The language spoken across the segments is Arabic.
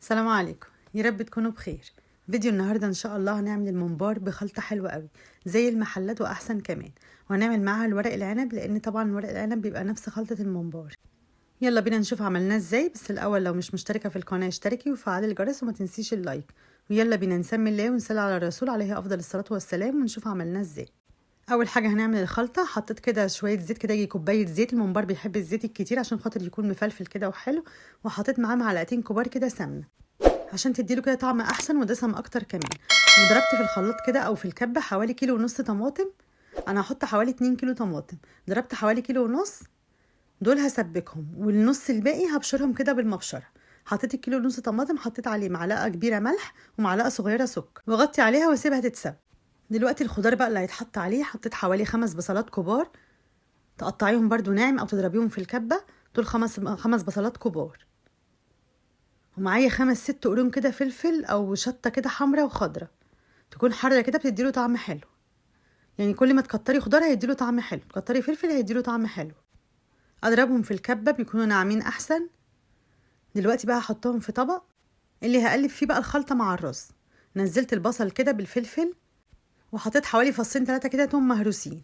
السلام عليكم، يا رب تكونوا بخير. فيديو النهارده ان شاء الله هنعمل الممبار بخلطه حلوه قوي زي المحلات واحسن كمان، وهنعمل معاها الورق العنب لان طبعا ورق العنب بيبقى نفس خلطه الممبار. يلا بينا نشوف عملناه ازاي. بس الاول لو مش مشتركه في القناه اشتركي وفعلي الجرس وما تنسيش اللايك. ويلا بينا نسمي الله ونصلي على الرسول عليه افضل الصلاه والسلام ونشوف عملناه ازاي. اول حاجه هنعمل الخلطه. حطيت كده شويه زيت، كده يجي كوبايه زيت. الممبار بيحب الزيت الكتير عشان خاطر يكون مفلفل كده وحلو. وحطيت معاه معلقتين كبار كده سمنه عشان تديله كده طعم احسن ودسم اكتر كمان. وضربت في الخلاط كده او في الكبه حوالي كيلو ونص طماطم. انا هحط حوالي 2 كيلو طماطم. ضربت حوالي كيلو ونص، دول هسبكهم والنص الباقي هبشرهم كده بالمبشره. حطيت الكيلو ونص طماطم، حطيت عليه معلقه كبيره ملح ومعلقه صغيره سكر وغطي عليها واسيبها تتسبك. دلوقتي الخضار بقى اللي هيتحط عليه، حطيت حوالي 5 بصلات كبار تقطعيهم برضو ناعم او تضربيهم في الكبه. دول خمس بصلات كبار. ومعايا 5 6 قرون كده فلفل او شطه كده حمرا وخضرا، تكون حاره كده بتديله طعم حلو. يعني كل ما تكتري خضار هيديله طعم حلو، تكتري فلفل هيديله طعم حلو. اضربهم في الكبه بيكونوا ناعمين احسن. دلوقتي بقى هحطهم في طبق اللي هقلب فيه بقى الخلطه مع الرز. نزلت البصل كده بالفلفل، وحطيت حوالي فصين 3 كده توم مهروسين.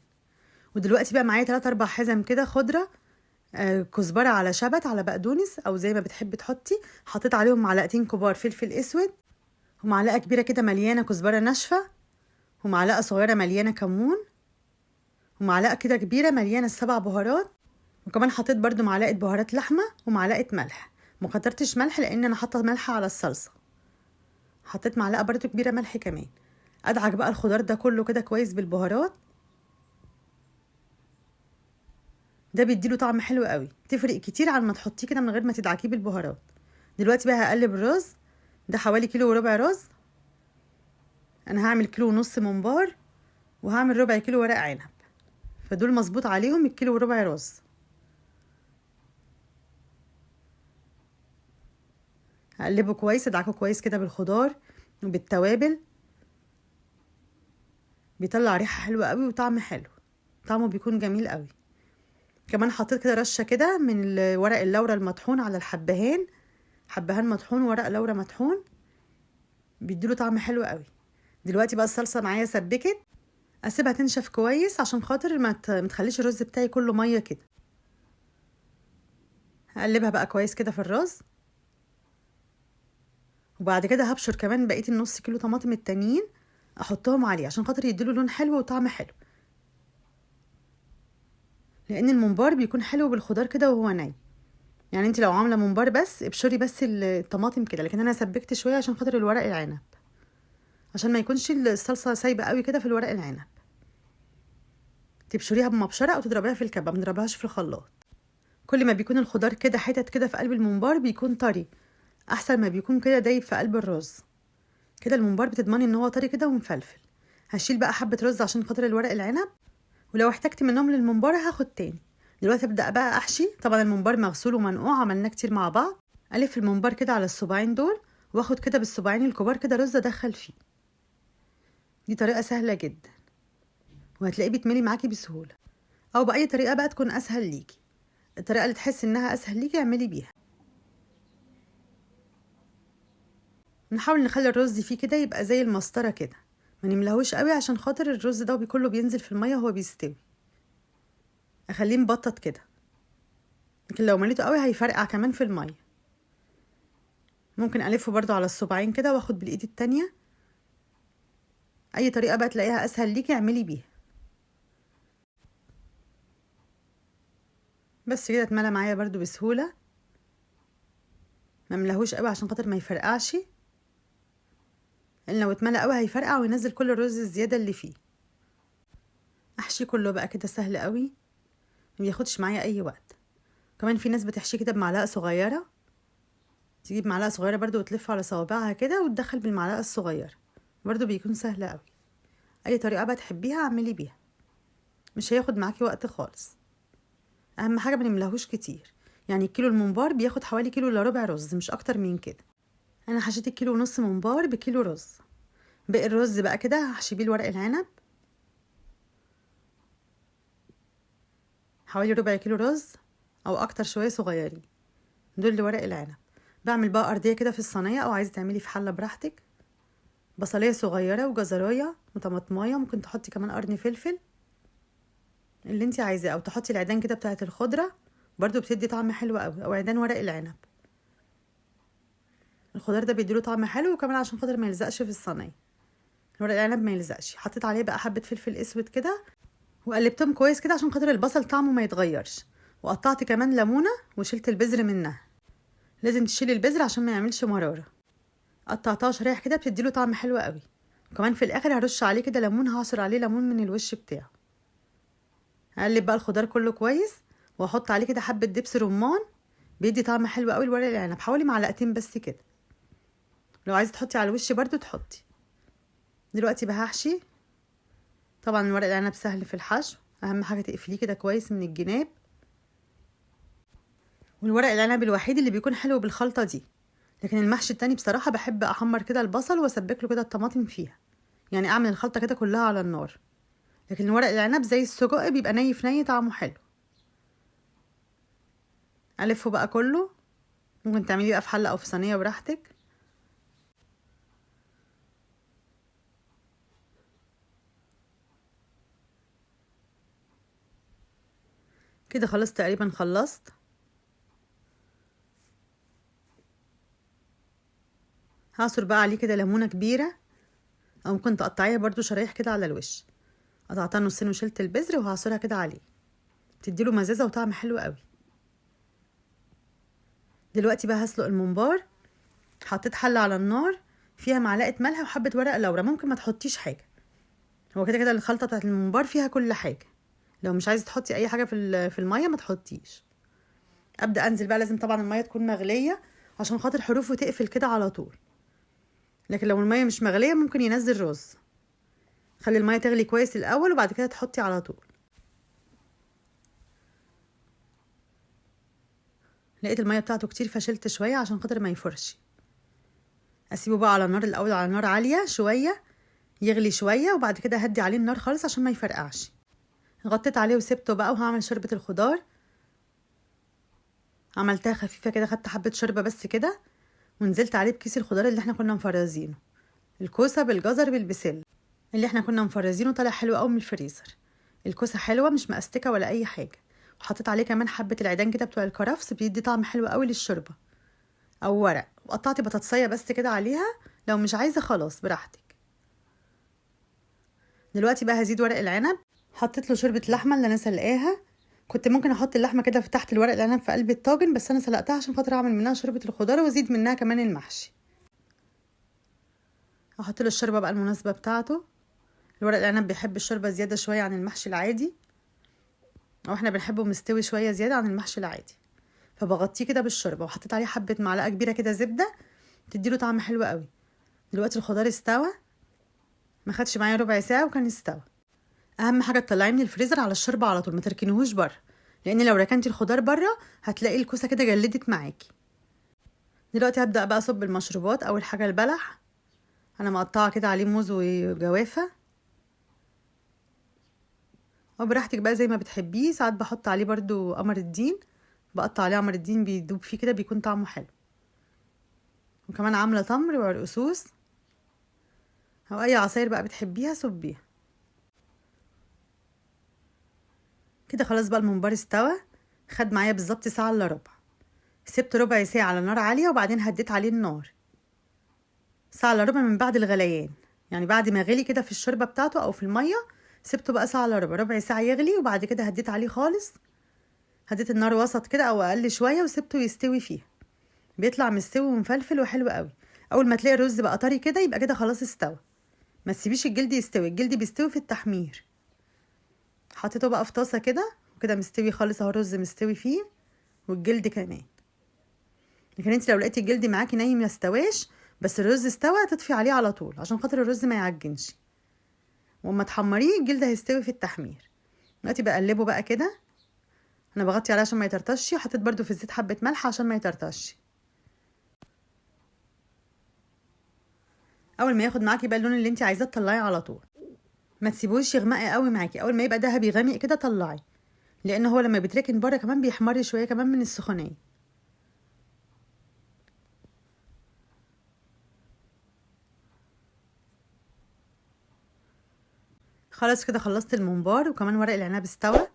ودلوقتي بقى معايا 3 4 حزم كده خضره، كزبره على شبت على بقدونس او زي ما بتحبي تحطي. حطيت عليهم معلقتين كبار فلفل اسود، ومعلقه كبيره كده مليانه كزبره ناشفه، ومعلقه صغيره مليانه كمون، ومعلقه كده كبيره مليانه السبع بهارات. وكمان حطيت برضو معلقه بهارات لحمه ومعلقه ملح. مكترتش ملح لان انا حاطه ملح على الصلصه. حطيت معلقه برضو كبيره ملح كمان. ادعك بقى الخضار ده كله كده كويس بالبهارات. ده بيديله طعم حلو قوي، تفرق كتير عن ما تحطيه كده من غير ما تدعكيه بالبهارات. دلوقتي بقى هقلب الرز. ده حوالي كيلو وربع رز. انا هعمل كيلو ونص ممبار وهعمل ربع كيلو ورق عنب، فدول مظبوط عليهم الكيلو وربع رز. هقلبه كويس، ادعكه كويس كده بالخضار وبالتوابل. بيطلع ريحه حلوه قوي وطعم حلو، طعمه بيكون جميل قوي. كمان حطيت كده رشه كده من ورق اللورا المطحون على الحبهان. حبهان مطحون ورق لورا مطحون، بيديله طعم حلو قوي. دلوقتي بقى الصلصه معايا سبكت. اسيبها تنشف كويس عشان خاطر ما تخليش الرز بتاعي كله ميه كده. هقلبها بقى كويس كده في الرز. وبعد كده هبشر كمان بقيه النص كيلو طماطم التانيين، احطهم عليه عشان خاطر يديله لون حلو وطعم حلو. لان الممبار بيكون حلو بالخضار كده وهو ني. يعني انت لو عامله ممبار بس ابشري بس الطماطم كده، لكن انا سبكت شويه عشان خاطر الورق العنب، عشان ما يكونش الصلصه سايبه قوي كده في الورق العنب. تبشريها بمبشره او تضربيها في الكبه، ما تضربيهاش في الخلاط. كل ما بيكون الخضار كده حتت كده في قلب الممبار بيكون طري احسن ما بيكون كده دايب في قلب الرز. كده الممبار بتضمني ان هو طري كده ومفلفل. هشيل بقى حبه رز عشان خاطر الورق العنب، ولو احتجت منهم للممبار هاخد تاني. دلوقتي ابدا بقى احشي. طبعا الممبار مغسول ومنقوع، عملناه كتير مع بعض. الف الممبار كده على الصباعين دول، واخد كده بالصباعين الكبار كده رز ادخل فيه. دي طريقه سهله جدا وهتلاقيه بيتملي معاكي بسهوله، او باي طريقه بقى تكون اسهل ليكي. الطريقه اللي تحسي انها اسهل ليكي اعملي بيها. نحاول نخلي الرز فيه كده يبقى زي المسطره كده، ما نملهوش قوي عشان خاطر الرز ده كله بينزل في الميه وهو بيستوي. اخليه مبطط كده، لكن لو مليته قوي هيفرقع كمان في الميه. ممكن الفه برضو على الصباعين كده واخد بالايد التانية. اي طريقه بقى تلاقيها اسهل ليكي اعملي بيها. بس كده اتملى معايا برضو بسهوله. ما ملهوش قوي عشان خاطر ما يفرقعش، لان لو اتملى قوي هيفرقع وينزل كل الرز الزياده اللي فيه. احشي كله بقى كده سهل قوي، ما بياخدش معايا اي وقت. كمان في ناس بتحشيه كده بمعلقه صغيره. تجيب معلقه صغيره برضو وتلف على صوابعها كده وتدخل بالمعلقه الصغيره، برضو بيكون سهل قوي. اي طريقه بقى تحبيها اعملي بيها، مش هياخد معاكي وقت خالص. اهم حاجه ما نملاهوش كتير. يعني الكيلو الممبار بياخد حوالي كيلو الا ربع رز، مش اكتر من كده. انا حشيت الكيلو ونص ممبار بكيلو رز. باقي الرز بقى كده هحشي بيه الورق العنب. حوالي ربع كيلو رز او اكتر شويه صغيرين، دول لورق العنب. بعمل بقى ارضيه كده في الصينيه، او عايزه تعملي في حله براحتك. بصليه صغيره وجزرايه وطماطمايه، ممكن تحطي كمان قرن فلفل اللي انت عايزاه، او تحطي العيدان كده بتاعه الخضره برضو بتدي طعم حلو قوي، او عيدان ورق العنب. الخضار ده بيديله طعم حلو، وكمان عشان خاطر ما يلزقش في الصينيه، ورق العنب ما يلزقش. حطيت عليه بقى حبه فلفل اسود كده، وقلبتهم كويس كده عشان خاطر البصل طعمه ما يتغيرش. وقطعت كمان ليمونه وشلت البذر منها، لازم تشيلي البذر عشان ما يعملش مراره. قطعتها شرايح كده بتديله طعم حلو قوي. وكمان في الاخر هرش عليه كده ليمون، هعصر عليه ليمون من الوش بتاعه. هقلب بقى الخضار كله كويس، واحط عليه كده حبه دبس رمان، بيدي طعم حلو قوي لورق العنب، حوالي معلقتين بس كده. لو عايزه تحطي على الوش برضو تحطي. دلوقتي بقى هحشي. طبعا ورق العنب سهل في الحشو، اهم حاجه تقفليه كده كويس من الجناب. والورق العنب الوحيد اللي بيكون حلو بالخلطه دي. لكن المحشي التاني بصراحه بحب احمر كده البصل واسبك له كده الطماطم فيها، يعني اعمل الخلطه كده كلها على النار. لكن ورق العنب زي السجق بيبقى ني في ني، طعمه حلو. الفه بقى كله، ممكن تعمليه بقى في حله او في صينيه براحتك. كده خلاص تقريبا خلصت. هعصر بقى عليه كده ليمونه كبيره، او ممكن تقطعيها برضو شرايح كده على الوش. قطعتها نصين وشلت البذر وهعصرها كده عليه، تديله مزازه وطعم حلو قوي. دلوقتي بقى هسلق الممبار. حطيت حله على النار فيها معلقه ملح وحبه ورق لورا، ممكن ما تحطيش حاجه، هو كده كده الخلطه بتاعت الممبار فيها كل حاجه. لو مش عايزه تحطي اي حاجه في الميه ما تحطيش. ابدا انزل بقى، لازم طبعا الميه تكون مغليه عشان خاطر حروفه تقفل كده على طول. لكن لو الميه مش مغليه ممكن ينزل رز. خلي الميه تغلي كويس الاول وبعد كده تحطي على طول. لقيت الميه بتاعته كتير فشلت شويه عشان خاطر ما يفرش. اسيبه بقى على النار الاول، على نار عاليه شويه يغلي شويه، وبعد كده هدي عليه النار خالص عشان ما يفرقعش. غطيت عليه وسبته بقى، وهعمل شوربه الخضار. عملتها خفيفه كده، خدت حبه شوربه بس كده، ونزلت عليه بكيس الخضار اللي احنا كنا مفرزينه، الكوسه بالجزر بالبسله اللي احنا كنا مفرزينه، طلع حلو قوي من الفريزر. الكوسه حلوه مش مأستكه ولا اي حاجه. وحطيت عليه كمان حبه العيدان كده بتوع الكرفس، بيدي طعم حلو قوي للشوربه. او ورق. وقطعت بطاطسيه بس كده عليها، لو مش عايزه خلاص براحتك. دلوقتي بقى هزيد ورق العنب. حطيت له شوربه لحمه اللي انا سلقاها. كنت ممكن احط اللحمه كده في تحت الورق العنب في قلب الطاجن، بس انا سلقتها عشان خاطر اعمل منها شوربه الخضار وازيد منها كمان المحشي. احط له الشوربه بقى المناسبه بتاعته. الورق العنب بيحب الشوربه زياده شويه عن المحشي العادي، او احنا بنحبه مستوي شويه زياده عن المحشي العادي، فبغطيه كده بالشوربه. وحطيت عليه حبه معلقه كبيره كده زبده، تديله طعم حلو قوي. دلوقتي الخضار استوى، ما خدش معايا ربع ساعه وكان استوى. اهم حاجه تطلعيه من الفريزر على الشوربه على طول، ما تركنيهوش بره، لان لو ركنتي الخضار بره هتلاقي الكوسه كده جلدت معاكي. دلوقتي هبدا بقى اصب المشروبات. اول حاجه البلح، انا مقطعه كده عليه موز وجوافه، وبراحتك بقى زي ما بتحبيه. ساعات بحط عليه برضو قمر الدين، بقطع عليه قمر الدين بيدوب فيه كده، بيكون طعمه حلو. وكمان عامله تمر وعرقسوس، او اي عصاير بقى بتحبيها صبيها. كده خلاص بقى الممبار استوى، خد معايا بالظبط ساعه الا ربع. سبت ربع ساعه على نار عاليه، وبعدين هديت عليه النار ساعه الا ربع من بعد الغليان، يعني بعد ما غلي كده في الشوربه بتاعته او في الميه. سبته بقى ساعه الا ربع، ربع ساعه يغلي، وبعد كده هديت عليه خالص. هديت النار وسط كده او اقل شويه، وسبته يستوي فيها. بيطلع مستوي ومفلفل وحلو قوي. اول ما تلاقي الرز بقى طري كده يبقى كده خلاص استوى. ما تسيبيش الجلد يستوي، الجلد بيستوي في التحمير. حطيته بقى في طاسه كده، وكده مستوي خالص اهو، الرز مستوي فيه والجلد كمان. لكن انت لو لقيتي الجلد معاكي نايم ما استواش بس الرز استوى، تطفي عليه على طول عشان خاطر الرز ما يعجنش. واما تحمريه الجلد هيستوي في التحمير. دلوقتي بقلبه بقى كده، انا بغطي عليه عشان ما يطرطش، وحطيت برده في الزيت حبه ملح عشان ما يطرطش. اول ما ياخد معاكي بقى اللون اللي انت عايزاه تطلعيه على طول، ما تسيبوش يغمق قوي معاكي. اول ما يبقى دهبي غامق كده طلعي، لان هو لما بيتركن بره كمان بيحمر شويه كمان من السخونيه. خلاص كده خلصت الممبار وكمان ورق العنب استوى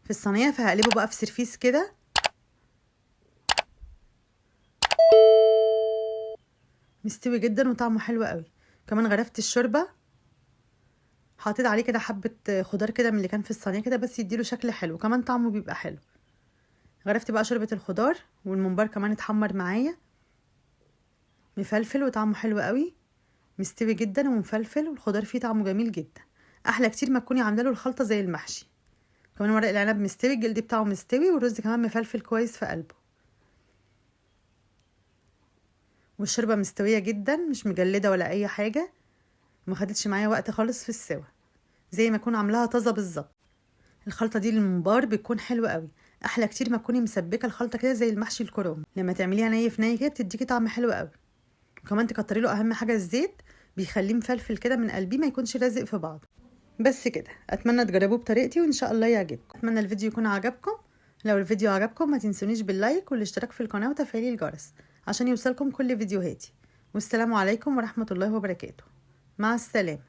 في الصينيه، فهقلبه بقى في سرفيس كده. مستوي جدا وطعمه حلو قوي. كمان غرفت الشوربه، حطيت عليه كده حبه خضار كده من اللي كان في الصينيه كده بس يديله شكل حلو، كمان طعمه بيبقى حلو. غرفت بقى شوربه الخضار، والممبار كمان اتحمر معايا مفلفل وطعمه حلو قوي، مستوي جدا ومفلفل، والخضار فيه طعمه جميل جدا، احلى كتير ما تكوني عامله له الخلطه زي المحشي. كمان ورق العنب مستوي، الجلد بتاعه مستوي، والرز كمان مفلفل كويس في قلبه، والشوربه مستويه جدا مش مجلده ولا اي حاجه، ما خدتش معايا وقت خالص في السوا، زي ما اكون عاملاها طازه بالظبط. الخلطه دي للممبار بتكون حلوه قوي، احلى كتير ما تكوني مسبكه الخلطه كده زي المحشي الكرنب، لما تعمليها ني في ني كده بتديكي طعم حلو قوي. وكمان تكتري له اهم حاجه الزيت، بيخليه مفلفل كده من قلبيه، ما يكونش لازق في بعض. بس كده، اتمنى تجربوه بطريقتي وان شاء الله يعجبكم. اتمنى الفيديو يكون عجبكم. لو الفيديو عجبكم ما تنسونيش باللايك والاشتراك في القناه وتفعيل الجرس عشان يوصلكم كل فيديوهاتي. والسلام عليكم ورحمه الله وبركاته. مع السلامه.